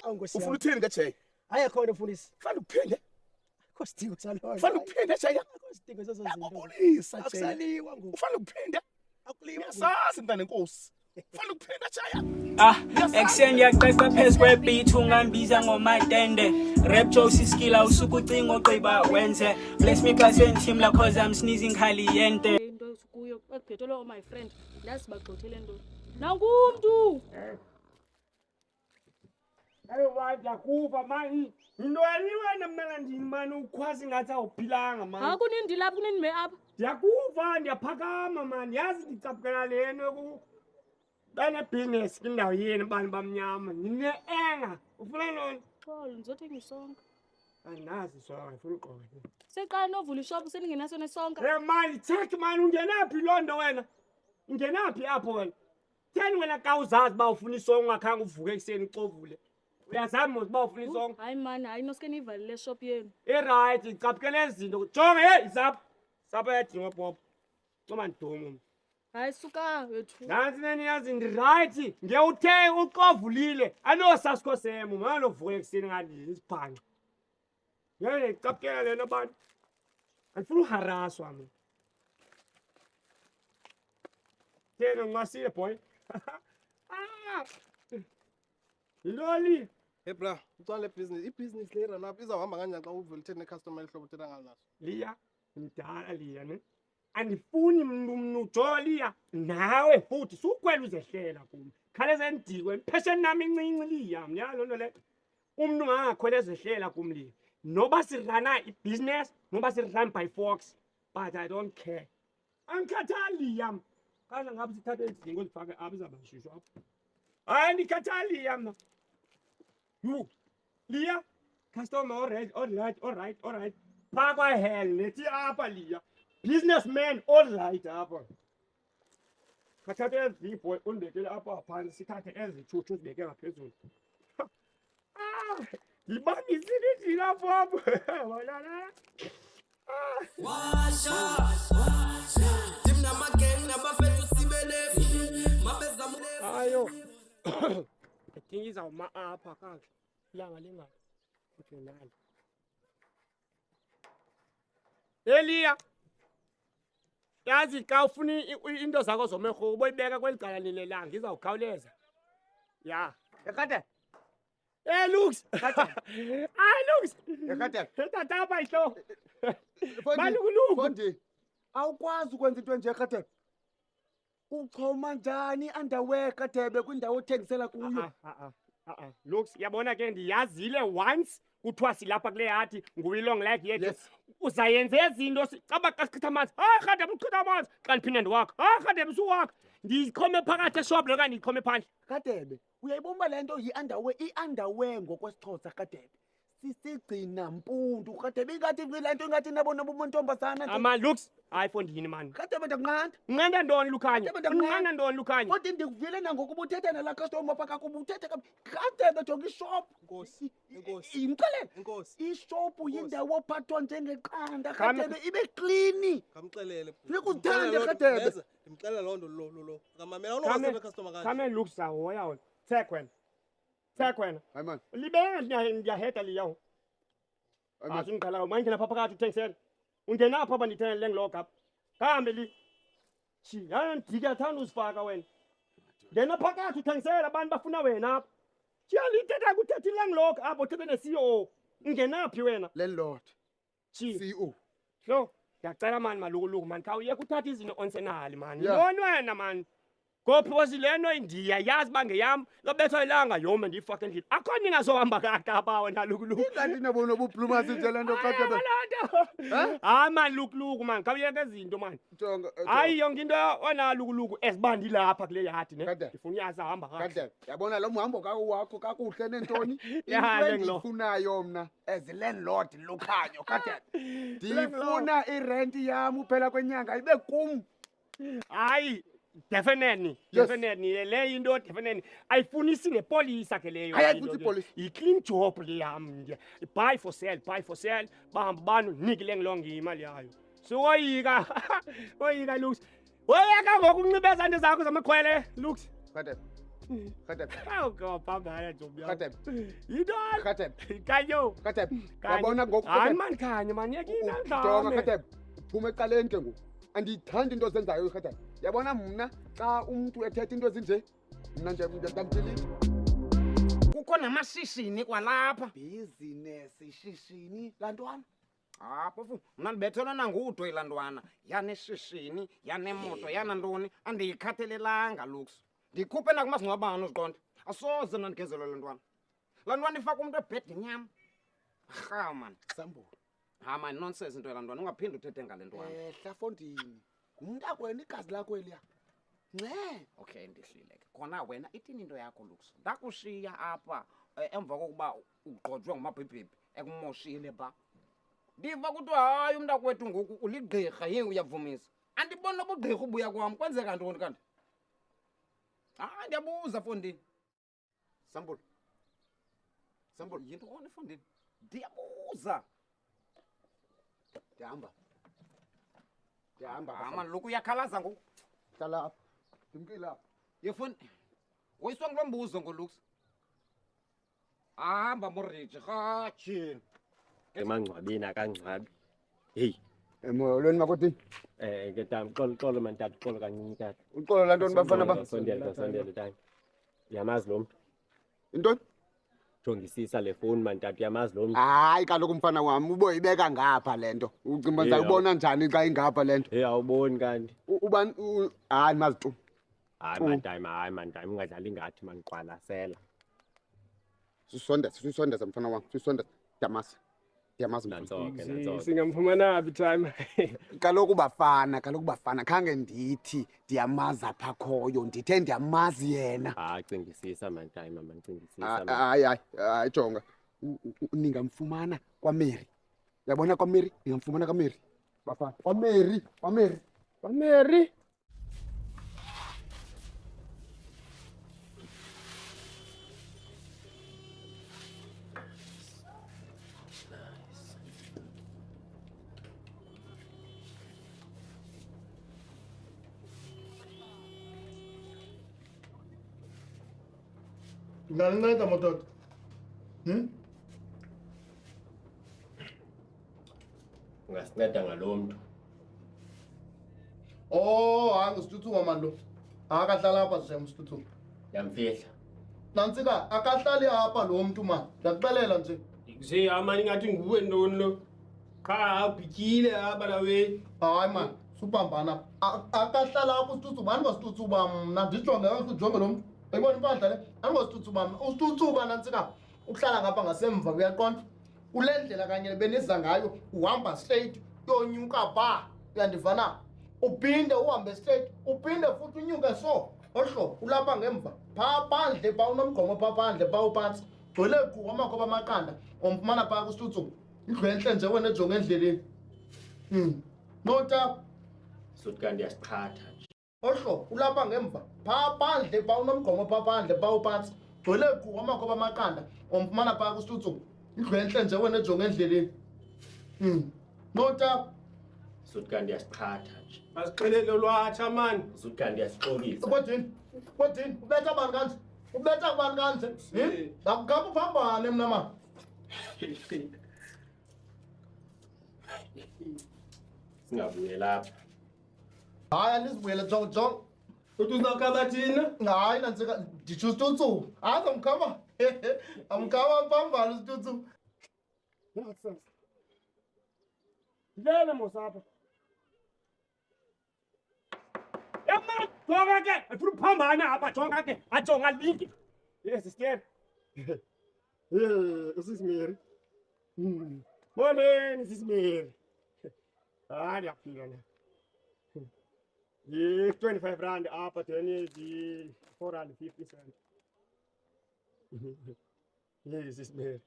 ufuna uthini ke Jay? Hayi khona mfundisi. Kufanele uphinde. Akho sidingo salona. Kufanele uphinde Jay. Akho sidingo sezozinto. Polisa Jay. Akusaliwa ngoku. Kufanele uphinde. Akuliwa. Yasazi mntana enkosi. Kufanele uphinde Jay. Ekseni yaqeqa phezu kwebeat ungambiza ngomatende rap jokes iskilla usuku ucinga ogqiba wenze bless me class and team la cause I'm sneezing caliente into kuyo ekugqithelwe my friend ndazi bagqothele nto nankumntu Ayo wakufa mani into yaliwena mlandini mani ukhwazi ngathi awuphilanga mani akunindi lapha kunini me apha ndiyakuva ndiyaphakama mani yazi ndicaphukela leno ku bane business kindawo yini bani bamnyama ngine-enga ufuna lona xolo ndizothenga isonka andinazi sonke ngifuna uqoke seqala novula ishop seningenaso nesonka mani check mani ungenaphi loo nto wena ungenaphi apho wena theni wena ka uzazi uba ufuna isonka ungakhange uvuke ekuseni ucovule uyazazi mos uba ufuna isonka hayi mani hayi noske niyivalile shop yenu irayithi icaphukele ezinto jonge heyi sapha yadinga bhobho coma ndidumo hayi suka wethu nansi neniyazi ndirayithi ngiyewuthe uqovulile anosasikho semo manganovuka ekuseni ngandini isibhanqa ngeke icaphukela lena bantu andifuna uharaswa mina thena ngimasile boy yintoli Hey bra, ucala business le run up izawuhamba kanjani xa uvele uthene customer ehlobo uthetha ngalo naso. liya mdala liya ne andifuni mntu ujola liya nawe futhi sukwela uzehlela kum khale sendikwe phesheni nami incinci liya mnyalo nto le umntu ungangakhwela ezehlela kum liya noba sirana ibhizinesi noba sirun by fox but I don't care angikhathali liya kaze ngabe sithathe izinto zifake apha izabashishwa apha hayi andikhathali liya mna you liya customer all right phakwa hell nethi apha liya businessman all right apha khathathe ezipho undibekele apha phansi sithathe ezitshuthu zibeke ngaphezulu ngibambisile njini apho apho walala ayo I think izawuma apha kakuhle ilanga lingaphi ujonali eliya yazi xa ufuna into zakho zomerho uboyibeka kweli cala lilelanga izawukhawuleza ya ekade looks looks Ekade tata apha ihlo Fondi awukwazi ukwenza into enje Ekade uchoma njani underwear Kadebe kwindawo othengisela kuyo looks yabona ke ndiyazile once kuthiwa silapha kule hati nguyi-long life yethu uzayenza ezinto caba xa sichitha amanzi Kadebe uchitha amanzi xa ndiphinde ndiwakha Kadebe suwakha ndiyichome phakathi eshop lo kanti ndiyichome phandle Kadebe uyayibona le nto yi-underwear i-underwear ngokwesiXhosa Kadebe sisigcina mpundu Kadebe ingathi le nto ingathi nabona bomantombazana ama looks hayi fondini mani Kadebe ndakunqanda unqanda ntoni lukhanya unqanda ntoni lukhanya kodwa ndikuvile nangokuba uthetha nala customer pha kakuba uthetha Kadebe jonga ishop Nkosi imxelele Nkosi ishop yindawo ophathwa njengeqanda Kadebe ibe clean ngamxelele funeka uzithande Kadebe ndimxelela loo nto lo ngamamela awunokwazi customer kanje kame looks sahoya wona thek wena hayi man libenge ndiyaheta liyawo asungiqala mangena pha phakathi uthengisela ungena apha bandithengele lengiloga apha kahambe li shi yandike athanda uzifaka wena ngena phakathi uthengisela abantu bafuna wena apha shiyalithetha kuthetha ilengiloga apha uthethe ne-CEO ungenaphi wena landlord shi CEO so ndiyacela mani malukuluku mani khawuyeka uthatha izinto onsenali mani Yeah. yintoni wena mani ngophosi le nto ndiyayazi uba ngeyam lobethwa ilanga yoma ndiyifake endlini akho ningazohamba kakapa wena lukuluku ingathi nabona ubuplumasi nje le nto Kadebe hayi mani lukuluku mani khawuyeka ezinto mani jonga hayi yonke into onalukuluku esibandi lapha kule yadi ne Kadebe. ndifuna uyazi ahamba kahle Kadebe yabona lo mhambo wakho kakuhle nentoni Ya, into Lenglo. endifunayo mna as landlord lukhanyo Kadebe ndifuna irent yam uphela kwenyanga ibe kum hayi definitely le into definitely ayifunisi nepolisa ke leyo Hayi, ayifunisi ipolisa. yi-clean job le yam buy for sale bahamba abantu nike lengilonge imali yayo sukoyika oyika looks woyeka ngoku uncibeza nto zakho zamakhwele looks Kadebe Khatebe. Awukaphambana Ntombi yami. Khatebe. Yintoni? Khatebe. Kanyo. Khatebe. Kanye. Yabona ngoku. Hayi man khanye man yakina Jonga ndlame. Khatebe. Phuma eqaleni ke ngoku. Andiyithandi into zenzayo Khatebe. Yabona mna xa umuntu ethetha into ezinje mna nje ndamthilile. Kukho namashishini kwalapha. Business ishishini lantwana. Phofu mna ndibethelwa nangudwe lantwana. Yaneshishini, yanemoto, yanantoni andiyikhathelelanga Lux. Ndikhuphe nakumasingcwabane uziqonda. Asoze mna ndigezelwe lantwana. Lantwana ifaka umuntu ebhedini yam. Ha man. Sambo. Ha man nonsense into lantwana ungaphindi uthethe ngale ntwana. Hlafondini. Ngumntakwena igazi lakho eliya. Nce. Okay ndihlile ke. Khona wena ithini into yakho Lux? Ndakushiya apha emva kokuba ugqojwe ngumabhibhibhi ekumoshile ba. Ndiva ukuthi hayi umntakwethu ngoku uligqirha yini uyavumisa. Andibona ubugqirha ubuya kwam kwenzeka ntoni kanti? Ndiyabuza Fondini. Sambo. Sambo Yinto khona Fondini. Ndiyabuza. Ndihamba. Man lokhu uyakhalaza ngoku. Hlala apha. Ndimkile apha. Yefoni. Woyiswa ngilo mbuzo ngoLux. Hamba moriji khatshini. Emangcwabeni akangcwabi. Hey. Emolweni makothini. Ke tam xolo man tata xolo kancinci tata. Uxolo lantoni bafana ba. Sondela tata. Uyamazi lo mntu. Intoni? Jongisisa le phone man tata uyamazi lo mntu. Hayi kaloku mfana wami uboyibeka ngapha lento. Ucimba ndizayibona njani xa ingapha lento? Hey awuboni kanti. Ubani hayi mazi tu. Hayi man time ungadlali ngathi man qwalasela. Susondeza mfana wami. Susondeza. Ndiyamazi. Nansoke. Singamfumana phi time. Kaloku bafana khange ndithi ndiyamazi apha khoyo ndithe ndiyamazi yena. Cingisisa man time man cingisisa. Hayi jonga. Ningamfumana kwaMary. Yabona kwaMary, ningamfumana kwaMary. Bafana. kwaMary. Ngalinceda madoda. Ungasinceda ngalo mntu. Hayi ngusithuthuma mani lo. Akahlala apha shem usithuthuma. Yamfihla. Nantsika akahlali apha lo mntu mani. Ndiyakuxelela nje. Ngikuze amani ngathi nguwe ntoni lo. Cha ubhityile apha lawe. Hayi mani, supambana. Akahlala apha usithuthuma, andingosithuthuma mna. Ndijonge ujonge lo mntu. Uyibona impahla le? Andingosithuthuma mna. Usithuthuma nantsika uhlala ngapha ngasemva uyaqonda. Kule ndlela kanye beniza ngayo uhamba straight uyonyuka ba. Uyandivana? Uphinde uhambe straight, uphinde futhi unyuke so. Ohlo ulapha ngemva. Pha phandle pha unomgqomo pha phandle pha uphansi. Gcwele qhu amakhoba amaqanda. Omfumana pha kusithuthuma. Indlu enhle nje wena ejonge endleleni. Nota Sothi kanti yasiqhatha nje. ohlo ulapha ngemva. Pha phandle pha unomgqomo pha phandle pha uphansi. Gcwele qhu amakhoba amaqanda. Omfumana pha kusithuthuma. Indlu enhle nje wena ejonge endleleni. Nota Sothi kanti yasiqhatha nje. Asixelele lwatsha man. Sothi kanti yasixolisa. Kodini ubetha abantu kanje. Ubetha abantu kanje. Ngapha phambane mina mama. Singabuye lapha. Hayi andizibuyele jong. Uthi uzawukhaba thina? Hayi nantsika nditsho usitutsu. Hayi amkhaba. Amkhaba phambane usitutsu. Nonsense. Lena mosapha. Jonga ke, afuna uphambana apha jonga ke, ajonga linke. Yes, sister. Usisimiri. Morning, Sisimiri. Ndiyafika na. Yes, 25 rand apha then is 450 cents. Yes, Sisimiri.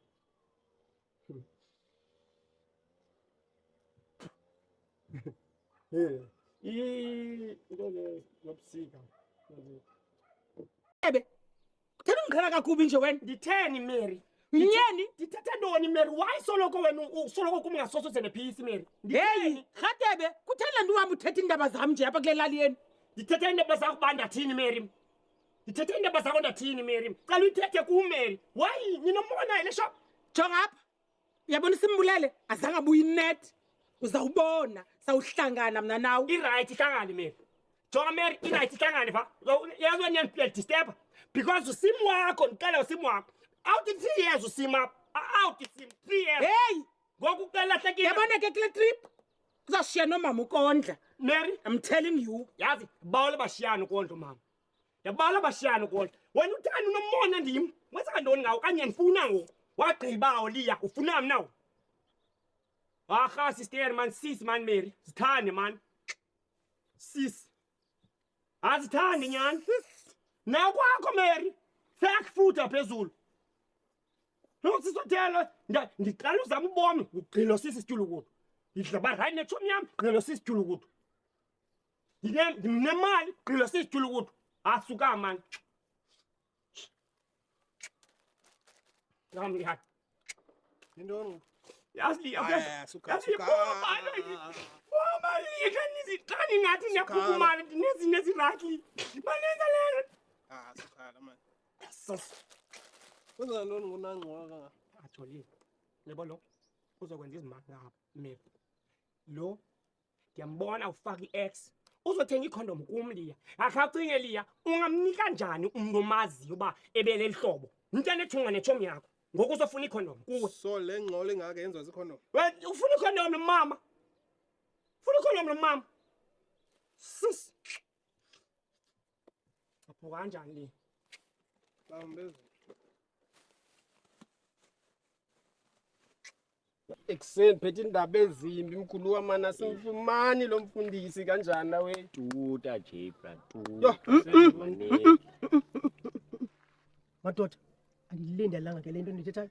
Ngobusika. Kutheni ungikhala kakubi nje wena? Nditheni Mary? Yini? Ndithethe ntoni Mary? Why soloko wena usoloko kum ngasoso nephisi Mary? Hey, Khatebe, kutheni le nto uhamba uthetha iindaba zam nje apha kule lali yeni? Ndithethe iindaba zakho uba ndathini Mary? ndithethe iindaba zakho ndathini Mary cala uyithethe kuMary why ninombona ile shop jonga apha uyabona isimbulele azange abuye inet uzawubona sawuhlangana mna nawe irayithi ihlangane Mary jonga Mary irayithi ihlangane pha yazi wena niyandidisturba because usimu wakho ndicela usimu wakho out 3 years usimu apha out isimu 3 years heyi ngoku ukalahlekile yabona ke kule trip uzawushiya nomama ukondla Mary I'm telling you yazi bawula bashiyana ukondla mama yabawula bashiyana ukondla wena uthanda unombona ndim wenza kantoni ngawo kanye ndifuna ngoku wagqibawo liya ufuna mna aha sister man sis man Mary sithande man sis azithande nyani naw kwakho Mary sekufutha phezulu no sisothela ndiqala uzama ubomi ugqilo sisi situlukudu idlaba right nechomi yami ugqilo sisi situlukudu ndinemali ugqilo sisi situlukudu asuka man ngam lihat Yintoni? yazi Aya, suka, yazi suka. mama likanizixani ngathi ndiyakhukhumala ndinezinto eziraki banenza lento Ah, sukhala man. sos Kwenza ntoni ngunangqoka kanga? ajolile yebo lo uzokwenza izimali ngapha Mary lo ngiyambona ufaka i-x uzothenga ikhondom kum liya akacinge liya ungamnika njani umuntu omaziyo uba ebeleli hlobo mntana ethunga nechomi yakho ngoku uzofuna ikhondom kuwe So le ngxolo engaka yenziwa zikhondom. ufuna ikhondom nomama ufuna ikhondom nomama sis apho kanjani le Bambezi. Ekuseni phethe indaba ezimbi mkhulu wamana asimfumani lo mfundisi kanjani nawe tuta nje bratuta madoda andilindelanga ke lento ndithethayo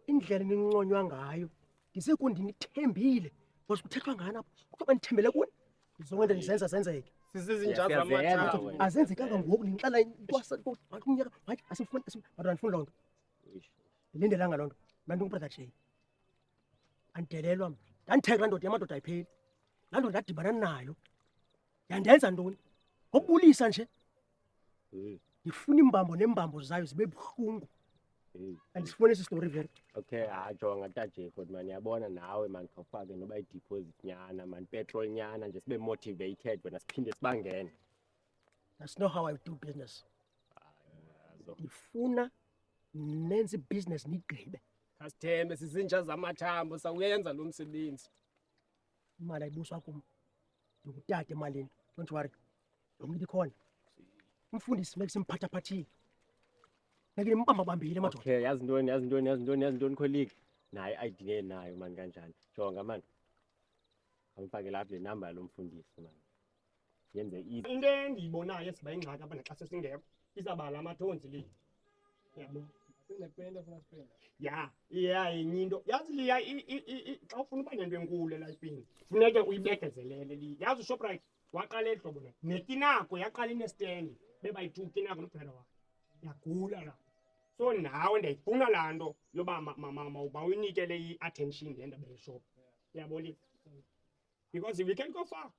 indlela ninconywa ngayo ndisekundini ithembile because kuthethwa ngani apho kuba ndithembele kuni izonke ndizenza zenzeke sisizinjalo amathambo azenzekanga ngoku ndinixela unyaka wathi asifuni andifuni loo nto ndilindelanga loo nto mna ndingubrother Jay andidelelwa mna ndanditheka laa ndoda yamadoda ayipheli laa ndoda ndadibana nayo yandenza ntoni ngokubulisa nje ndifuna imbambo nembambo zayo zibe buhlungu andisifuni esi story vele okay jonga taje kodwa man yabona nawe man khawufake noba i-deposit nyana man petrol nyana nje sibe motivated wena siphinde sibangene that's not how I do business ndifuna nenze ibhizinesi nigqibe kasithembe sizinja zamathambo sawuyenza lo msebenzi imali ayibuswa kum ndingutata emalini don't worry yomnye ikhona umfundisi meke simphathaphathile meke nimbambabambile madoda okay yazi ntoni colleague naye i-ID nayo man kanjani jonga man awufake lapha le number yalo mfundisi man yenze easy into endiyibonayo esiba ingxaki apha naxa sesingekho izabala amathonzi le yabo ya yenye into yazi liya xa ufuna uba nento enkulu elifini funeke uyibekezelele li yazi uShoprite waqala ehlobo la netinako yaqala inestand bebayi-2 tinako nobrother wakhe yagula la so nawe ndiyayifuna laa nto yoba mama uyinikele i-attention le ndaba yeshop yabo li because we can go far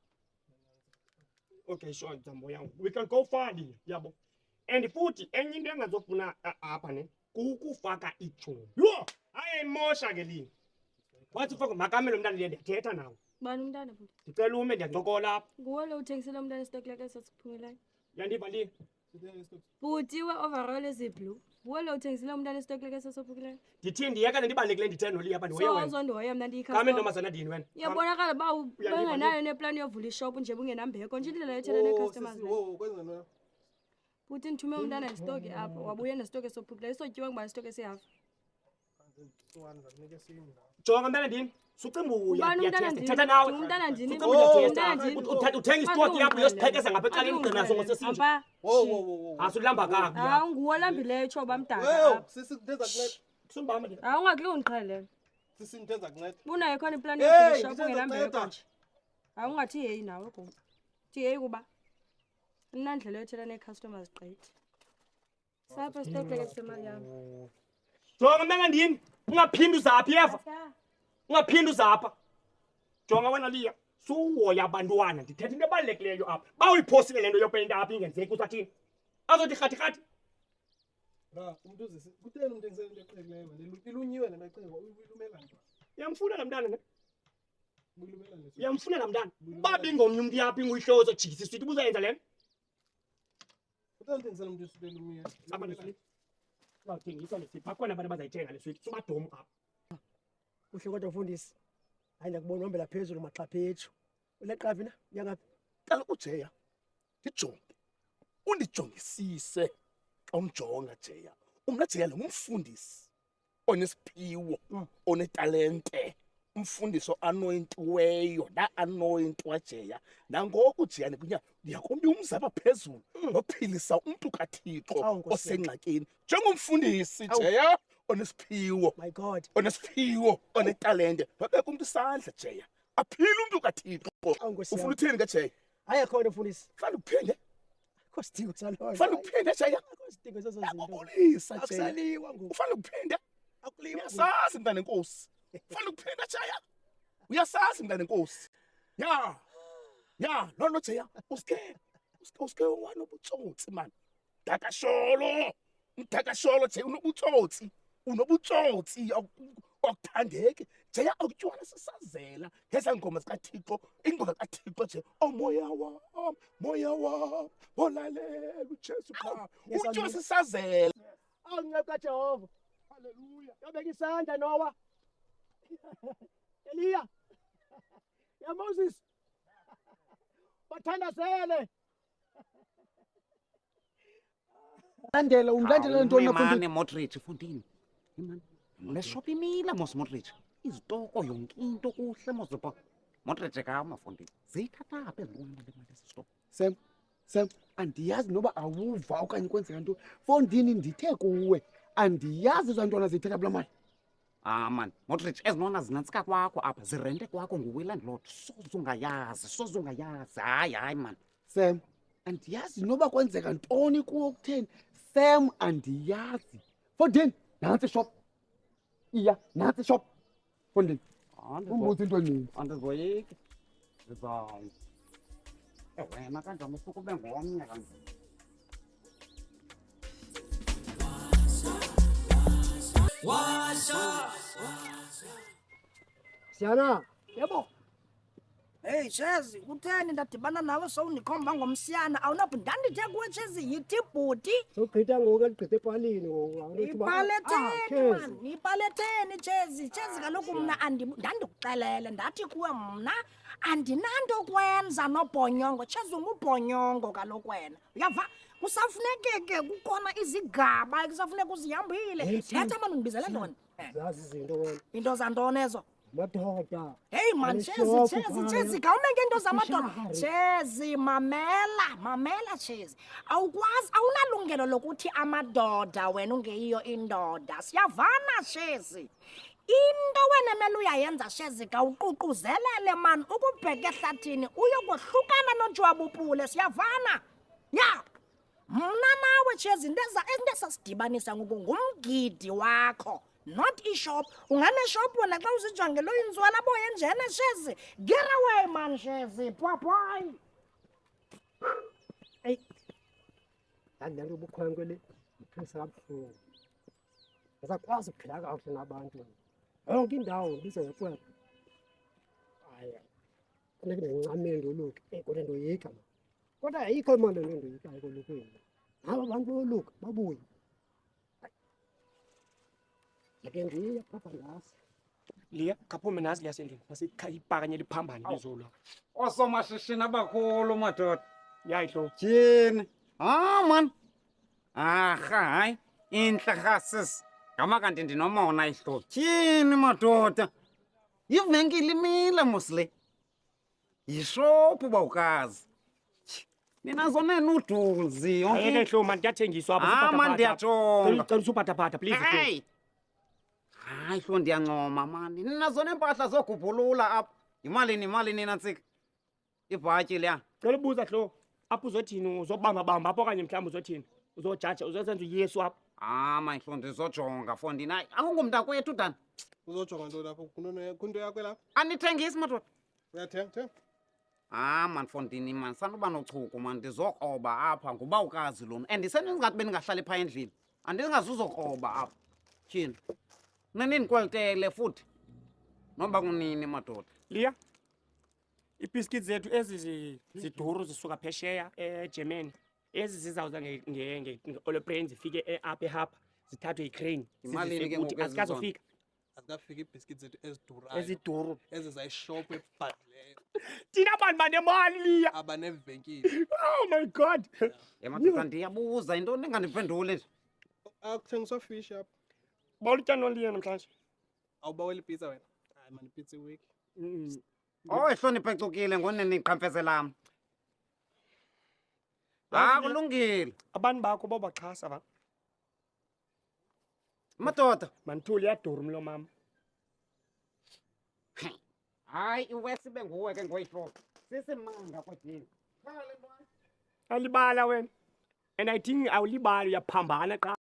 okay sure ndizamboya we can go far li yabo and futhi enye into engazofuna apha ne kukufaka ijumu yho ayayimosha ke lini wathi ufaka makamelo mntana liye ndiyathetha nawe bani umntana futhi ndicela ume ndiyancokola apha nguwe lo uthengisela umntana isitokleka esasiphumelayo yandiva li bhuti we-overall eziblue nguwe lo uthengisela umntana isitokleka esasophukileyo ndithi ndiyeka ndibalekile ndithe noli apha ndihoye so wena uzondihoya mna kame ndiyikhastoma ntombazana dini wena iyabonakala uba bengenayo neplani yovula ishophu nje bungenambeko nje indlela yethela nee-customers le Wo, kwenza ntoni? bhuti ndithume umntana nesitoki apha wabuye nesitoki esophukileyo isotyiwe ngoba isitoki esihafu jonga mntana ndini sucimbuya Ubani umntana ndiyathetha ndini? nawe Umntana ndini? Sucimbuya Umntana ndiyathetha ndini? uthenga isitoki yapho uyosiqhekeza ngapha ecaleni ugcina songo sesinje Apha. asulamba kakubi hayi nguwo olambileyo tsho Wewe, bamdaka sisi ntenza kunceda. sumbamba ndini hayi ungakule undiqhelele Sisi ntenza kunceda. bunayo khona iplani Hey, yovula ishophu ndithetha ungenambeko nceda. nje hayi ungathi yeyi nawe kum thi yeyi kuba inandlela yothela nee-customers gqithi sapho isitokleka sisemali yam jonga mntana ndini ungaphindi uzaphi eva ungaphindi uzapha jonga wena liya suhoya abantwana ndithetha into ebalulekileyo apha ba uyiphosile le nto yopeyinta apha ingenzeki usathini azothi khathi Bra, umuntu uzise. Kutheni umuntu engisele into eqhelekileyo manje? Ilunyiwe le macingo, uyilumela nje. uyamfuna la mntana ne Uyilumela nje. uyamfuna la mntana babi ngomnye umuntu yaphi nguyihlozo jikisa isithi ubuzoyenza lento Kutheni umuntu engisele umuntu usile lumiye? abantu bathengisa lesiphi bakhona abantu abazayithenga lesiphi sumadomo apha Uhle kodwa mfundisi. Hayi ngiyakubona uhambela phezulu maxaphethu. Uleqavi na? Uyangaphi? Cala uJeya. Ndijonge. Undijongisise xa umjonga Jeya. Umna Jeya lo ngumfundisi onesiphiwo, onetalente. Umfundiso anointiweyo, la anointwa Jeya. Nangoku Jeya ndiyakombi umzaba phezulu nophilisa umuntu kaThixo osengxakini. Njengomfundisi Jeya onesiphiwo. My God. Onesiphiwo, onetalente. Babeka umuntu isandla Jeya. Aphile umuntu kaThixo. Ufuna uthini ke Jeya? Hayi khona mfundisi. Fanele uphinde. Akho sidingo salona. Fanele uphinde Jeya. Akho sidingo sezo zinto. Ubulisa Jeya. Akusaliwa ngoku. Ufanele uphinde. Akuliwa. Uyasazi mntana enkosi. Ufanele uphinde Jeya. Uyasazi mntana enkosi. Ya, no Jeya. Uske wanobutsotsi man. Dakasholo. Mdakasholo Jeya unobutsotsi. Unobutsotsi akuthandeki. Jeya akutshwana sisazela. Ngeza ngoma zikaThixo, ingoma kaThixo Jeya. Moya wami, olalela uJesu Kristu. Utshwana sisazela. Awunceka Jehova. Haleluya. Yabeka isandla Noah. Eliya. Ya Moses. Bathandazele. Landela umlandela ntoni mane Modric fundini imani le shop imila mos Modric izitoko yonke into kuhle mos pha Modric kama fundini ziyithatha apha ezibona le mali esistop Sam, andiyazi noba awuva okanye kwenzeka nto. Fondini ndithe kuwe, andiyazi ezaa ntwana ziyithetha kulaa mali. man Modric ezinona zinantsika kwakho apha zirente kwakho nguwilandlord sozungayazi hayi man Sam, andiyazi noba kwenzeka ntoni kuwo kutheni. Sam, andiyazi. Fondini, nantsi shop. Iya, nantsi shop. Fondini, umbuthi into eninzi. andizoyiki wena kanjani usuke ube ngomnye kanje Siyana, yebo. Hey Chezi, kutheni ndadibana nawe sowundikhomba ngomsiyana awunapho ndandithe kuwe Chezi yithi bhuti Sogqitha ngoku ligqithe epalini ngoku. Nipaletheni Chezi kaloku mna ndandikuxelele ndathi kuwe mna andinanto kwenza nobhonyongo Chezi ungubhonyongo kaloku wena uyava kusafuneke kukhona izigaba ekusafuneka uzihambile thetha mani undibizele ntoni Zazi izinto wena. into zantoni ezo Madoda. Hey man, Chezi, kawumeke into zamadoda. Chezi, mamela Chezi. Awunalungelo lokuthi amadoda wena ungeyiyo indoda. Siyavana Chezi. Into wena mele uyayenza Chezi kawuququzelele man ukubheka ehlathini uyokohlukana noJwabupule siyavana. Ya. Mna nawe Chezi into esasidibanisa ngoku ngumgidi wakho. Not e-shop. Shop wena xa uzijongele uyinzwala boye njene Chezi. Get away man Chezi. Bye. Hey. Ndandalo ubukhwenkwe le. Iphisa kabuhlungu. Ngisakwazi ukuphila kakuhle nabantu. Yonke indawo ndisekwepha. Hayi. Kufuneka ndincamile ndoluke. Kodwa ndoyika. Kodwa ayikho imali ndoyika ekolukweni. Aba bantu boluka babuye. Yakengiya papa ngasi. Liya kaphume nasi liyasendlini masipakanye liphambane lizolo osomashishini abakhulu madoda yayihlo tyhini man hayi intlahasisi ngama kanti ndinomona ihlobo tyhini madoda yivenkile imile mosle yishophu bawukazi ninazo nenoodles ayeke hlo man kuyathengiswa apha man ndiyajonga cela usuphathaphatha please hayi hlo ndiyancoma mani ninazo neempahla zogubhulula apha yimalini nantsika ibhatyi liya cela ubuza hlo apho uzothini uzobamba apho okanye mhlawumbi uzothini uzojaja uzosenza uyesu apha mahlo ndizojonga fondini hayi akungumntakwethu dani Uzojonga ntoni lapho kunto yakho lapho anithengisi madoda uyathenga Man Fontini man sanuba nochuku man ndizokroba apha ngoba ukazi lona and seningathi beningahlali pha endlini andingazuzokroba apha tyhini nanini kwelitele futhi noba kunini madoda Liya iibhiskithi zethu ezi ziduru zisuka phesheya eGermany ezi zizawuza nge-Olebrain zifike apha ehapha zithathwe yicrane Imalini ke ngoku azikazofika azikafika iibhiskithi zethu eziduru ezi zayishophu ebhadleyo thina bantu banemali Liya abanevenkile. Oh my god madoda ndiyabuza yintoni engandiphenduli nje Akuthengiswa fish apha. bawulitya noliya namhlanje Awubawela ipizza wena? Hayi man, ipizza iwiki. ehloniphe ecukile ngonene iqhampeze lam kulungile abantu bakho babaxhasa ba madoda manithuli iyaduru mlo mama hayi iwesi benguwe ke ngoyihloko sisimanga kodini alibala wena and I think awulibali uyaphambana xa